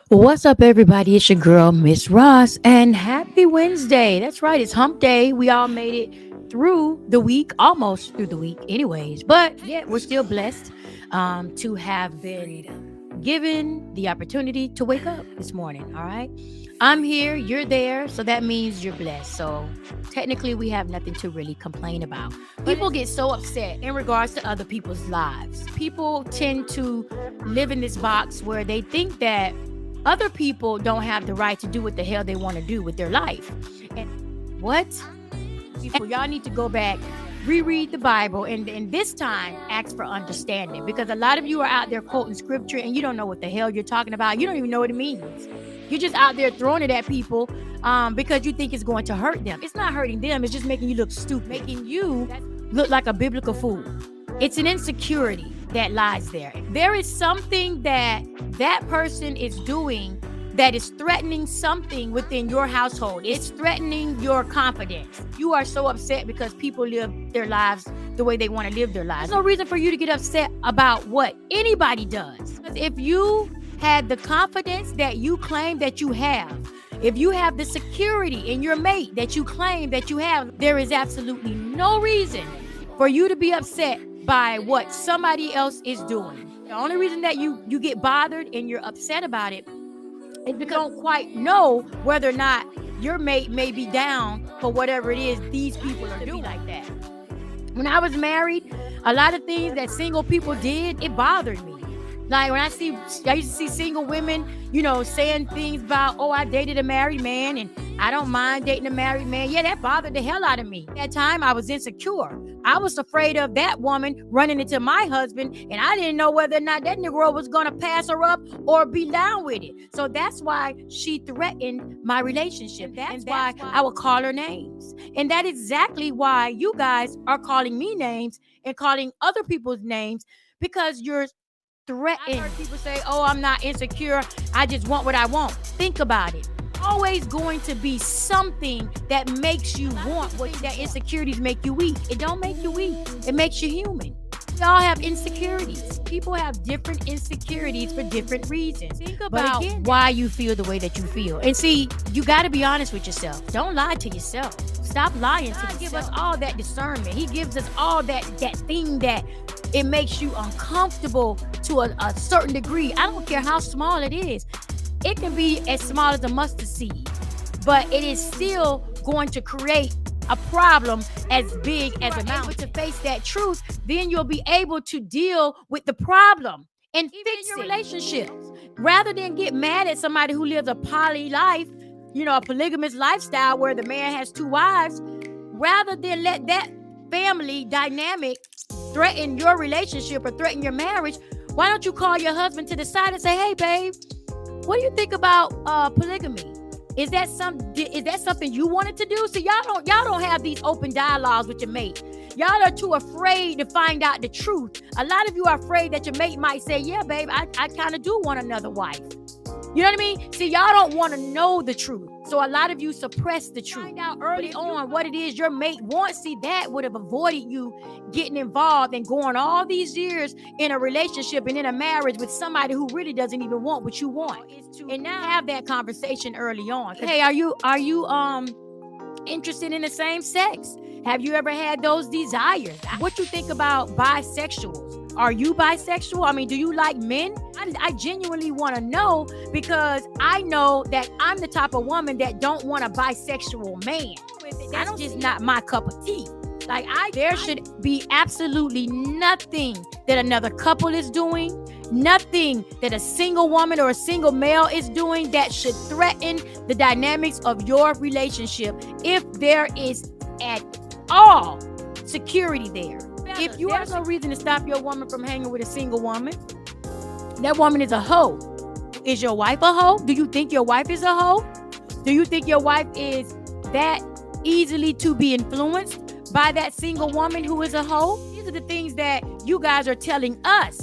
What's up, everybody? It's your girl, Miss Ross, and happy Wednesday. That's right, it's hump day. We all made it through the week, almost through the week, anyways. But yeah, we're still blessed to have been given the opportunity to wake up this morning. All right, I'm here, you're there, so that means you're blessed. So technically, we have nothing to really complain about. People get so upset in regards to other people's lives. People tend to live in this box where they think that other people don't have the right to do what the hell they want to do with their life. And what? People, y'all need to go back, reread the Bible, and this time ask for understanding. Because a lot of you are out there quoting scripture and you don't know what the hell you're talking about. You don't even know what it means. You're just out there throwing it at people because you think it's going to hurt them. It's not hurting them. It's just making you look stupid, making you look like a biblical fool. It's an insecurity that lies there. There is something that person is doing that is threatening something within your household. It's threatening your confidence. You are so upset because people live their lives the way they want to live their lives. There's no reason for you to get upset about what anybody does. If you had the confidence that you claim that you have, if you have the security in your mate that you claim that you have, there is absolutely no reason for you to be upset by what somebody else is doing. The only reason that you get bothered and you're upset about it is because you don't quite know whether or not your mate may be down for whatever it is these people are doing like that. When I was married, a lot of things that single people did, it bothered me. Like when I used to see single women, saying things about, oh, I dated a married man and I don't mind dating a married man. Yeah, that bothered the hell out of me. At that time, I was insecure. I was afraid of that woman running into my husband, and I didn't know whether or not that Negro was going to pass her up or be down with it. So that's why she threatened my relationship. That's why I would call her names. And that is exactly why you guys are calling me names and calling other people's names, because you're threatened. People say, oh, I'm not insecure, I just want what I want. Think about it. Always going to be something that makes you want what that insecurities make you weak. It don't make you weak. It makes you human. We all have insecurities. People have different insecurities for different reasons. Think about why you feel the way that you feel. And see, you got to be honest with yourself. Don't lie to yourself. Stop lying to yourself. He gives us all that discernment. He gives us all that thing that it makes you uncomfortable to a certain degree. I don't care how small it is. It can be as small as a mustard seed, but it is still going to create a problem as big as a mountain. To face that truth, then you'll be able to deal with the problem and fix your relationships. Rather than get mad at somebody who lives a poly life, a polygamous lifestyle where the man has two wives, rather than let that family dynamic threaten your relationship or threaten your marriage, why don't you call your husband to the side and say, hey, babe, what do you think about polygamy? Is that something you wanted to do? So y'all don't have these open dialogues with your mate. Y'all are too afraid to find out the truth. A lot of you are afraid that your mate might say, yeah, babe, I kind of do want another wife. You know what I mean? See, y'all don't want to know the truth. So a lot of you suppress the truth. Find out early on what it is your mate wants. See, that would have avoided you getting involved and going all these years in a relationship and in a marriage with somebody who really doesn't even want what you want. And now have that conversation early on. Hey, are you interested in the same sex? Have you ever had those desires? What you think about bisexuals? Are you bisexual? I mean, do you like men? I genuinely want to know, because I know that I'm the type of woman that don't want a bisexual man. That's just not my cup of tea. There should be absolutely nothing that another couple is doing, nothing that a single woman or a single male is doing that should threaten the dynamics of your relationship if there is at all security there. If you have no reason to stop your woman from hanging with a single woman, that woman is a hoe. Is your wife a hoe? Do you think your wife is a hoe? Do you think your wife is that easily to be influenced by that single woman who is a hoe? These are the things that you guys are telling us.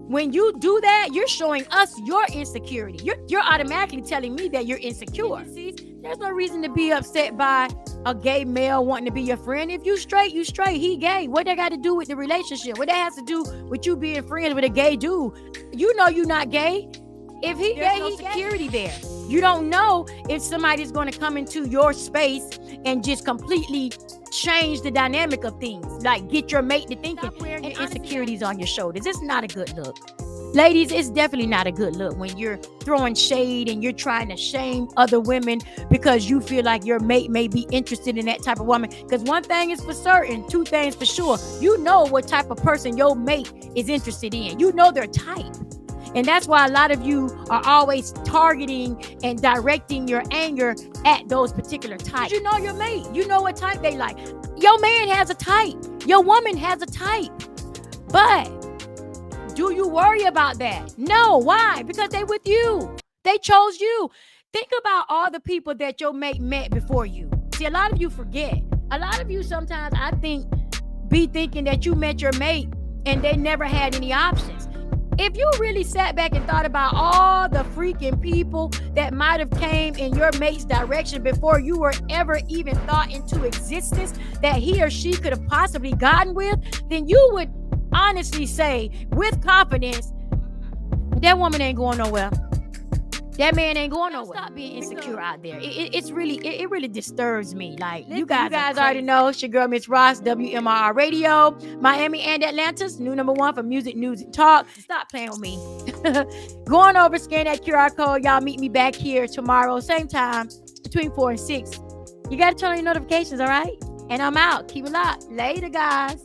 When you do that, you're showing us your insecurity. You're automatically telling me that you're insecure. See, there's no reason to be upset by a gay male wanting to be your friend. If you straight, you straight. He gay. What that got to do with the relationship? What that has to do with you being friends with a gay dude? You know you're not gay. If there's no security there. You don't know if somebody's going to come into your space and just completely change the dynamic of things. Like get your mate to thinking and insecurities on your shoulders. It's not a good look. Ladies, it's definitely not a good look when you're throwing shade and you're trying to shame other women because you feel like your mate may be interested in that type of woman. Because one thing is for certain, two things for sure. You know what type of person your mate is interested in. You know their type. And that's why a lot of you are always targeting and directing your anger at those particular types. You know your mate. You know what type they like. Your man has a type. Your woman has a type. But do you worry about that? No. Why? Because they with you. They chose you. Think about all the people that your mate met before you. See, a lot of you forget. A lot of you sometimes, I think, be thinking that you met your mate and they never had any options. If you really sat back and thought about all the freaking people that might have came in your mate's direction before you were ever even thought into existence that he or she could have possibly gotten with, then you would honestly say with confidence, that woman ain't going nowhere. That man ain't going nowhere. Stop being insecure out there. It really disturbs me. Like you guys already know, it's your girl Miss Ross, WMRR Radio, Miami and Atlanta's new #1 for music, news, and talk. Stop playing with me. Go on over, scan that QR code. Y'all meet me back here tomorrow, same time, between 4 and 6. You gotta turn on your notifications, all right? And I'm out. Keep it locked. Later, guys.